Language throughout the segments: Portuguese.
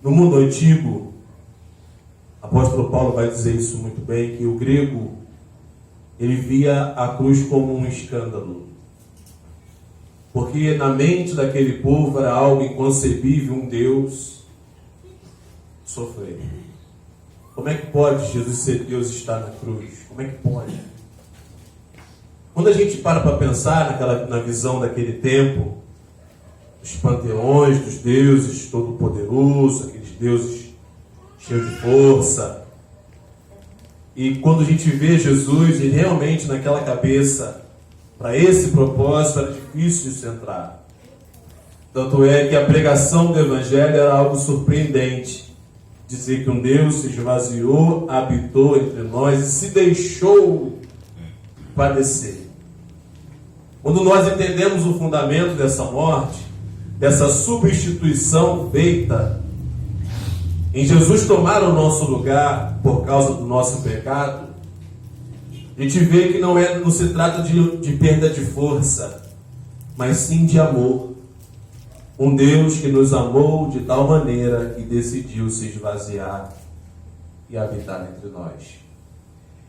No mundo antigo, o apóstolo Paulo vai dizer isso muito bem, que o grego, ele via a cruz como um escândalo. Porque na mente daquele povo era algo inconcebível um Deus sofrer. Como é que pode Jesus ser Deus e estar na cruz? Como é que pode? Quando a gente para pensar na visão daquele tempo, dos panteões, dos deuses todo-poderosos, aqueles deuses cheios de força, e quando a gente vê Jesus, e realmente naquela cabeça, para esse propósito, era difícil isso entrar. Tanto é que a pregação do Evangelho era algo surpreendente. Dizer que um Deus se esvaziou, habitou entre nós e se deixou padecer. Quando nós entendemos o fundamento dessa morte, dessa substituição feita em Jesus tomar o nosso lugar por causa do nosso pecado, a gente vê que não se trata de perda de força, mas sim de amor. Um Deus que nos amou de tal maneira que decidiu se esvaziar e habitar entre nós.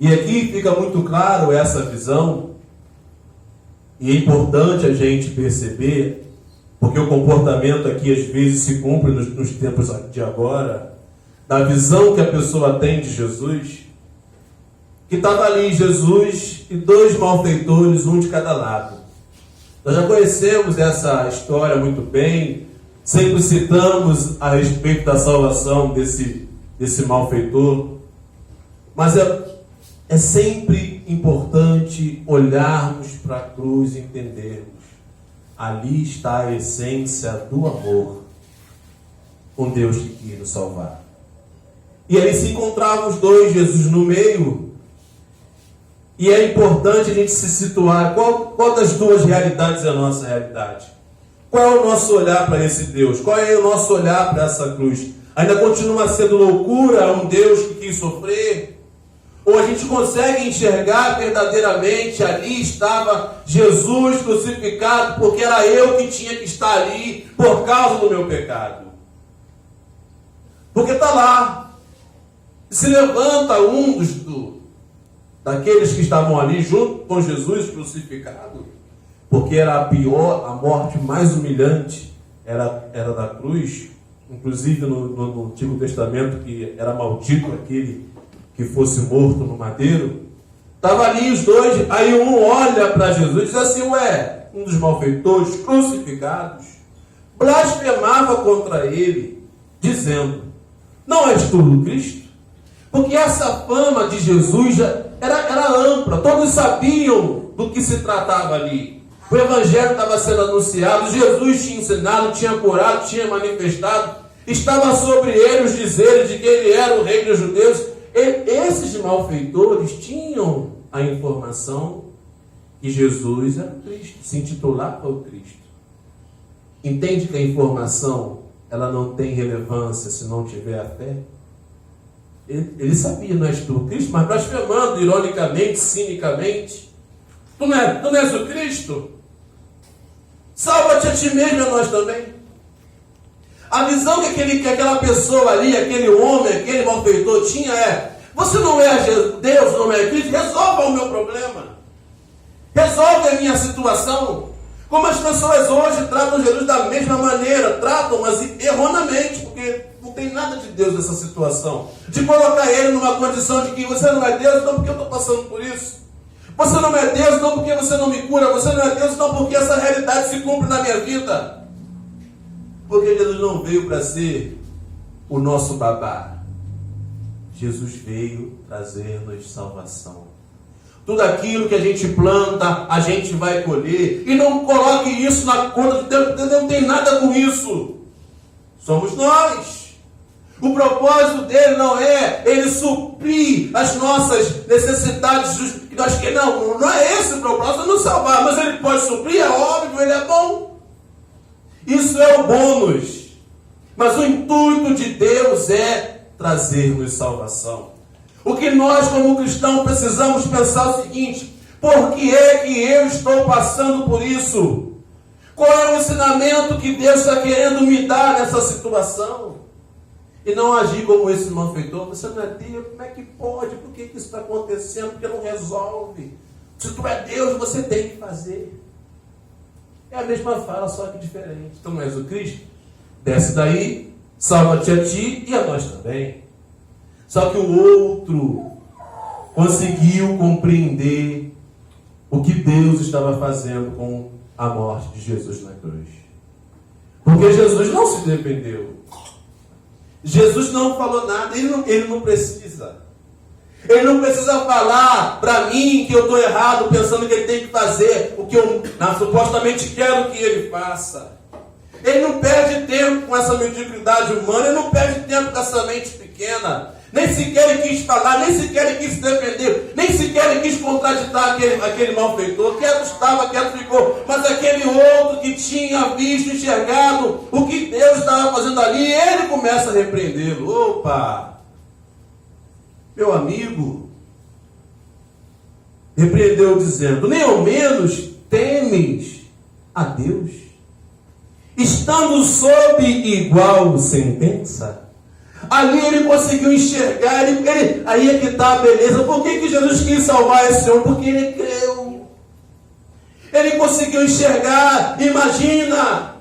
E aqui fica muito claro essa visão, e é importante a gente perceber, porque o comportamento aqui às vezes se cumpre nos tempos de agora, da visão que a pessoa tem de Jesus, que estava ali Jesus e dois malfeitores, um de cada lado. Nós já conhecemos essa história muito bem, sempre citamos a respeito da salvação desse malfeitor, mas é sempre importante olharmos para a cruz e entendermos. Ali está a essência do amor, com Deus que quis nos salvar. E ali se encontravam os dois, Jesus no meio. E é importante a gente se situar, qual das duas realidades é a nossa realidade? Qual é o nosso olhar para esse Deus? Qual é o nosso olhar para essa cruz? Ainda continua sendo loucura um Deus que quis sofrer? Ou a gente consegue enxergar verdadeiramente, ali estava Jesus crucificado, porque era eu que tinha que estar ali por causa do meu pecado? Porque está lá, se levanta um daqueles que estavam ali junto com Jesus crucificado, porque era a morte mais humilhante, era da cruz. Inclusive no Antigo Testamento, que era maldito aquele que fosse morto no madeiro. Estava ali os dois, aí um olha para Jesus e diz assim: ué, um dos malfeitores crucificados blasfemava contra ele, dizendo: não és tu o Cristo? Porque essa fama de Jesus era ampla, todos sabiam do que se tratava ali. O Evangelho estava sendo anunciado, Jesus tinha ensinado, tinha curado, tinha manifestado, estava sobre ele os dizeres de que ele era o rei dos judeus. Esses malfeitores tinham a informação que Jesus era o Cristo, se intitulava o Cristo. Entende que a informação ela não tem relevância se não tiver a fé? Ele sabia, não és tu o Cristo, mas blasfemando, ironicamente, cinicamente: tu não és o Cristo? Salva-te a ti mesmo e a nós também. A visão que aquela pessoa ali, aquele homem, aquele malfeitor tinha é: você não é Deus, não é Cristo, resolva o meu problema. Resolve a minha situação. Como as pessoas hoje tratam Jesus da mesma maneira, tratam, mas erroneamente, porque não tem nada de Deus nessa situação. De colocar ele numa condição de que você não é Deus, então porque eu estou passando por isso. Você não é Deus, não porque você não me cura. Você não é Deus, não porque essa realidade se cumpre na minha vida. Porque Jesus não veio para ser o nosso babá. Jesus veio trazer-nos salvação. Tudo aquilo que a gente planta, a gente vai colher. E não coloque isso na conta de Deus, porque Deus não tem nada com isso. Somos nós. O propósito dele não é ele suprir as nossas necessidades. Não é esse o propósito, não salvar. Mas ele pode suprir, é óbvio, ele é bom. Isso é o bônus. Mas o intuito de Deus é trazer-nos salvação. O que nós, como cristãos, precisamos pensar é o seguinte: por que é que eu estou passando por isso? Qual é o ensinamento que Deus está querendo me dar nessa situação? E não agir como esse malfeitor. Você não é Deus, como é que pode? Por que isso está acontecendo? Porque não resolve. Se tu é Deus, você tem que fazer. É a mesma fala, só que diferente. Então não és o Cristo? Desce daí, salva-te a ti e a nós também. Só que o outro conseguiu compreender o que Deus estava fazendo com a morte de Jesus na cruz. Porque Jesus não se defendeu. Jesus não falou nada, ele não precisa. Ele não precisa falar para mim que eu estou errado, pensando que ele tem que fazer o que eu supostamente quero que ele faça. Ele não perde tempo com essa mediocridade humana, ele não perde tempo com essa mente pequena. Nem sequer ele quis falar, nem sequer ele quis se defender, nem sequer ele quis contraditar aquele malfeitor. Quieto estava, quieto ficou. Mas aquele outro que tinha visto, enxergado o que Deus estava fazendo ali, ele começa a repreendê-lo. Opa! Meu amigo, repreendeu dizendo: nem ao menos temes a Deus, estando sob igual sentença. Ali ele conseguiu enxergar, aí é que está a beleza. Por que Jesus quis salvar esse homem? Porque ele creu. Ele conseguiu enxergar. Imagina,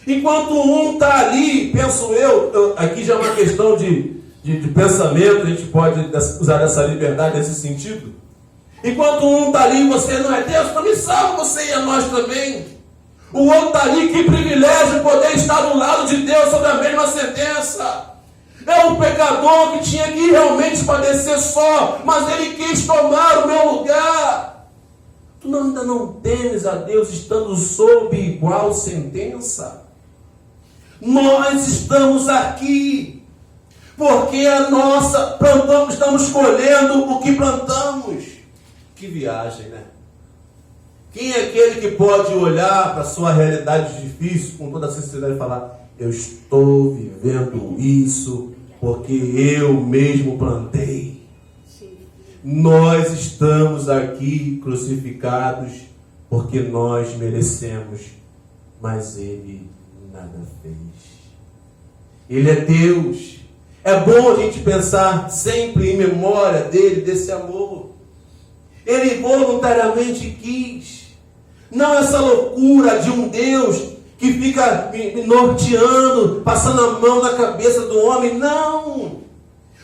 enquanto um está ali, penso eu, aqui já é uma questão de pensamento, a gente pode usar essa liberdade nesse sentido. Enquanto um está ali, você não é Deus, então me salva você e a nós também. O outro está ali, que privilégio poder estar do lado de Deus sobre a mesma sentença. É um pecador que tinha que realmente padecer só, mas ele quis tomar o meu lugar. Tu ainda não temes a Deus estando sob igual sentença? Nós estamos aqui porque estamos colhendo o que plantamos. Que viagem, né? Quem é aquele que pode olhar para a sua realidade difícil com toda a sinceridade e falar: eu estou vivendo isso porque eu mesmo plantei? Nós estamos aqui crucificados porque nós merecemos, mas Ele nada fez. Ele é Deus. É bom a gente pensar sempre em memória dele, desse amor. Ele voluntariamente quis. Não essa loucura de um Deus que fica norteando, passando a mão na cabeça do homem. Não!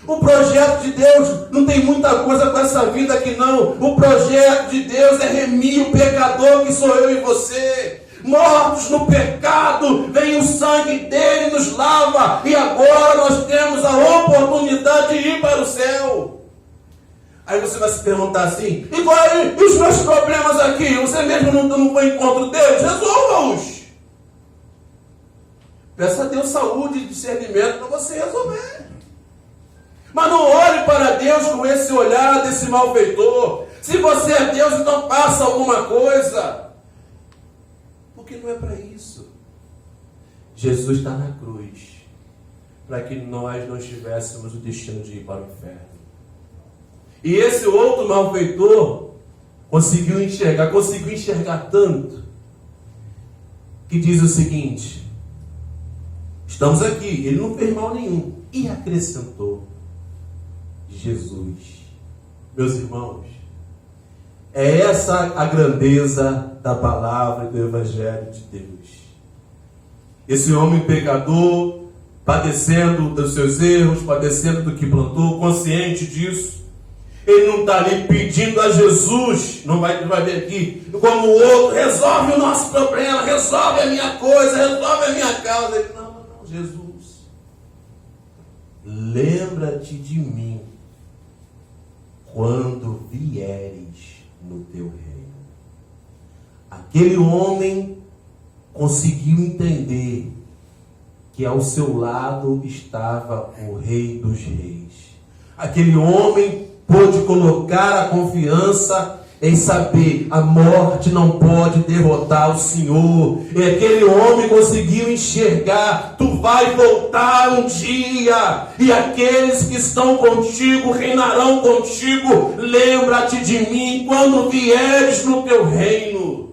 O projeto de Deus não tem muita coisa com essa vida aqui não. O projeto de Deus é remir o pecador que sou eu e você. Mortos no pecado, vem o sangue dele, nos lava, e agora nós temos a oportunidade de ir para o céu. Aí você vai se perguntar assim: e os meus problemas aqui? Você mesmo não foi encontro deles? Resolva-os. Peça a Deus saúde e discernimento para você resolver. Mas não olhe para Deus com esse olhar desse malfeitor. Se você é Deus, então faça alguma coisa. Porque não é para isso. Jesus está na cruz para que nós não tivéssemos o destino de ir para o inferno. E esse outro malfeitor conseguiu enxergar tanto, que diz o seguinte: estamos aqui, ele não fez mal nenhum, e acrescentou: Jesus. Meus irmãos, é essa a grandeza da palavra e do Evangelho de Deus. Esse homem pecador, padecendo dos seus erros, padecendo do que plantou, consciente disso, ele não está ali pedindo a Jesus, não vai ver aqui, como o outro: resolve o nosso problema, resolve a minha coisa, resolve a minha causa. Ele: não, Jesus, lembra-te de mim quando vieres no teu reino. Aquele homem conseguiu entender que ao seu lado estava o Rei dos Reis. Aquele homem pôde colocar a confiança em saber: a morte não pode derrotar o Senhor. E aquele homem conseguiu enxergar: tu vai voltar um dia, e aqueles que estão contigo reinarão contigo. Lembra-te de mim quando vieres no teu reino.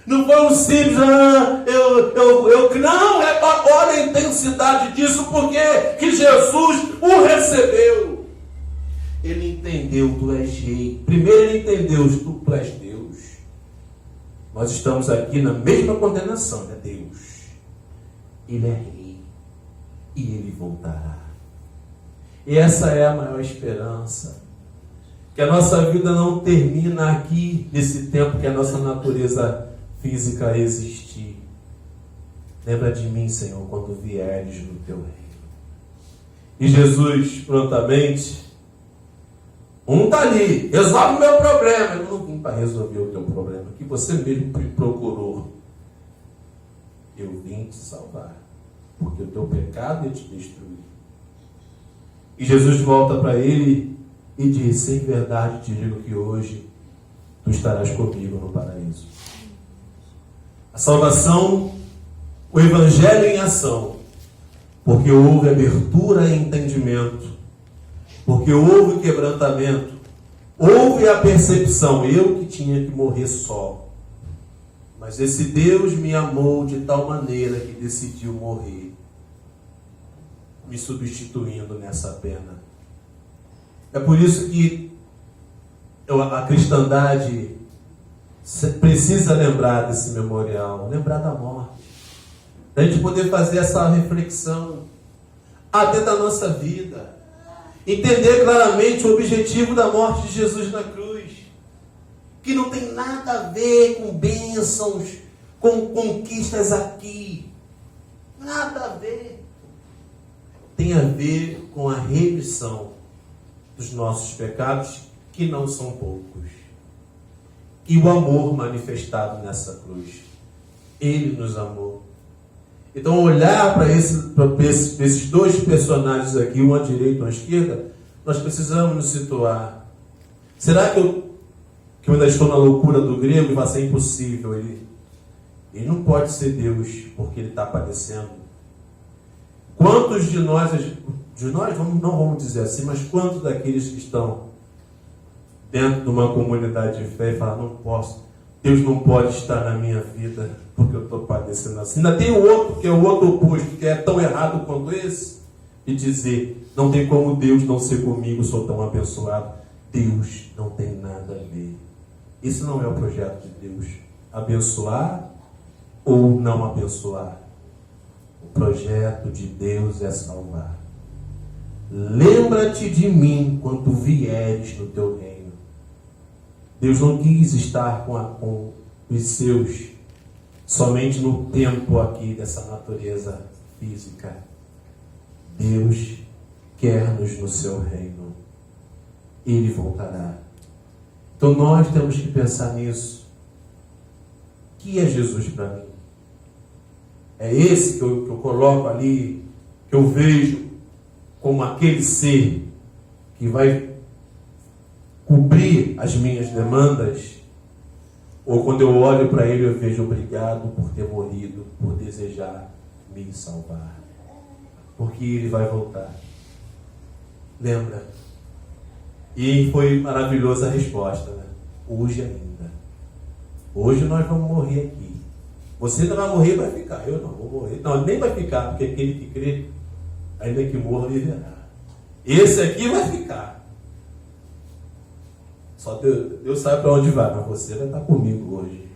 Não foi um simples, não, olha a intensidade disso, porque que Jesus o recebeu. Ele entendeu, tu és rei. Primeiro ele entendeu, tu és Deus. Nós estamos aqui na mesma condenação, é Deus. Ele é rei e ele voltará. E essa é a maior esperança. Que a nossa vida não termina aqui, nesse tempo que a nossa natureza física existir. Lembra de mim, Senhor, quando vieres no teu reino. E Jesus, prontamente, está ali, resolve o meu problema. Eu não vim para resolver o teu problema, que você mesmo procurou. Eu vim te salvar, porque o teu pecado ia te destruir. E Jesus volta para ele e diz: em verdade te digo que hoje tu estarás comigo no paraíso. A salvação, o evangelho em ação, porque houve abertura e entendimento, porque houve quebrantamento, houve a percepção, eu que tinha que morrer só, mas esse Deus me amou de tal maneira que decidiu morrer, me substituindo nessa pena. É por isso que a cristandade precisa lembrar desse memorial, lembrar da morte, da gente poder fazer essa reflexão até da nossa vida, entender claramente o objetivo da morte de Jesus na cruz, que não tem nada a ver com bênçãos, com conquistas aqui, nada a ver. Tem a ver com a remissão dos nossos pecados, que não são poucos, e o amor manifestado nessa cruz. Ele nos amou. Então, olhar para esses dois personagens aqui, um à direita e um à esquerda, nós precisamos nos situar. Será que eu ainda estou na loucura do grego e vai ser impossível? Ele não pode ser Deus, porque ele está padecendo. Quantos de nós não vamos dizer assim, mas quantos daqueles que estão dentro de uma comunidade de fé e falam: não posso, Deus não pode estar na minha vida porque eu estou padecendo assim. Ainda tem o outro, que é o outro oposto, que é tão errado quanto esse, e dizer: não tem como Deus não ser comigo, sou tão abençoado. Deus não tem nada a ver. Esse não é o projeto de Deus, abençoar ou não abençoar. O projeto de Deus é salvar. Lembra-te de mim quando vieres no teu reino. Deus não quis estar com os seus somente no tempo aqui dessa natureza física. Deus quer-nos no seu reino. Ele voltará. Então nós temos que pensar nisso. O que é Jesus para mim? É esse que eu coloco ali, que eu vejo como aquele ser que vai cobrir as minhas demandas? Ou quando eu olho para ele eu vejo: obrigado por ter morrido, por desejar me salvar, porque ele vai voltar. Lembra? E foi maravilhosa a resposta, né? Hoje ainda. Hoje nós vamos morrer aqui. Você não vai morrer, vai ficar. Eu não vou morrer. Não, nem vai ficar, porque aquele que crê, ainda que morra, viverá. Esse aqui vai ficar. Só Deus sabe para onde vai, mas você vai estar comigo hoje.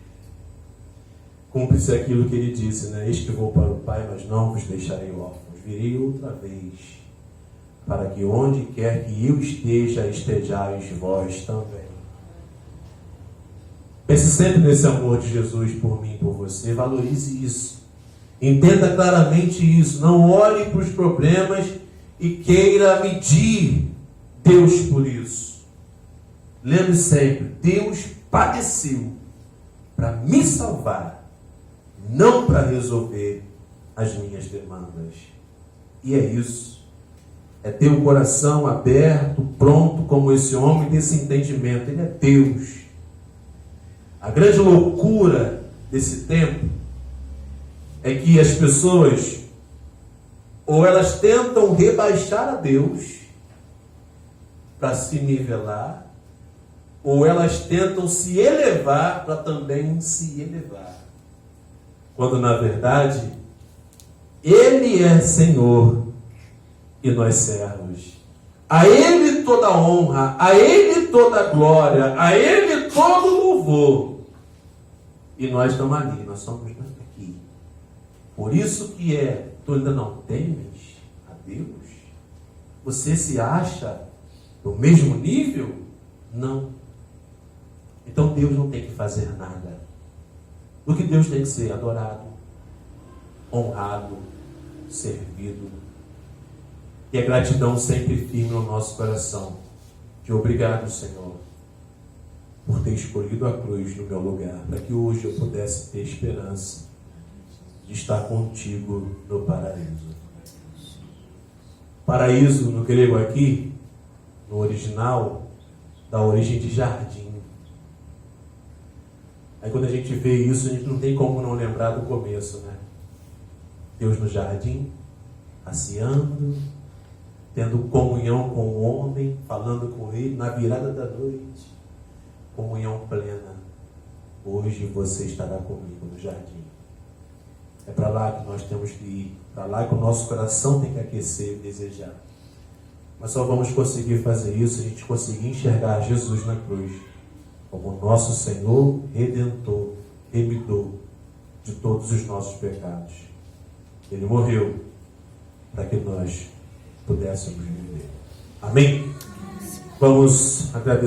Cumpre-se aquilo que ele disse, né? Eis que vou para o Pai, mas não vos deixarei órfãos. Virei outra vez, para que onde quer que eu esteja, estejais vós também. Pense sempre nesse amor de Jesus por mim e por você. Valorize isso. Entenda claramente isso. Não olhe para os problemas e queira medir Deus por isso. Lembre sempre: Deus padeceu para me salvar, não para resolver as minhas demandas. E é isso. É ter o coração aberto, pronto, como esse homem, desse entendimento. Ele é Deus. A grande loucura desse tempo é que as pessoas, ou elas tentam rebaixar a Deus para se nivelar, ou elas tentam se elevar para também se elevar. quando na verdade Ele é Senhor e nós servos. A Ele toda honra, a Ele toda glória, a Ele todo louvor. E nós estamos ali, nós somos aqui. Por isso que tu ainda não temes a Deus? Você se acha do mesmo nível? Não. Então Deus não tem que fazer nada. O que Deus tem que ser adorado, honrado, servido. E a gratidão sempre firme no nosso coração. De obrigado, Senhor, por ter escolhido a cruz no meu lugar, para que hoje eu pudesse ter esperança de estar contigo no paraíso. Paraíso, no grego aqui, no original, da origem de jardim. Aí quando a gente vê isso, a gente não tem como não lembrar do começo, né? Deus no jardim, passeando, tendo comunhão com o homem, falando com ele na virada da noite. Comunhão plena. Hoje você estará comigo no jardim. É para lá que nós temos que ir. Para lá que o nosso coração tem que aquecer e desejar. Mas só vamos conseguir fazer isso se a gente conseguir enxergar Jesus na cruz como nosso Senhor, Redentor, remidor de todos os nossos pecados. Ele morreu para que nós pudéssemos viver. Amém? Vamos agradecer.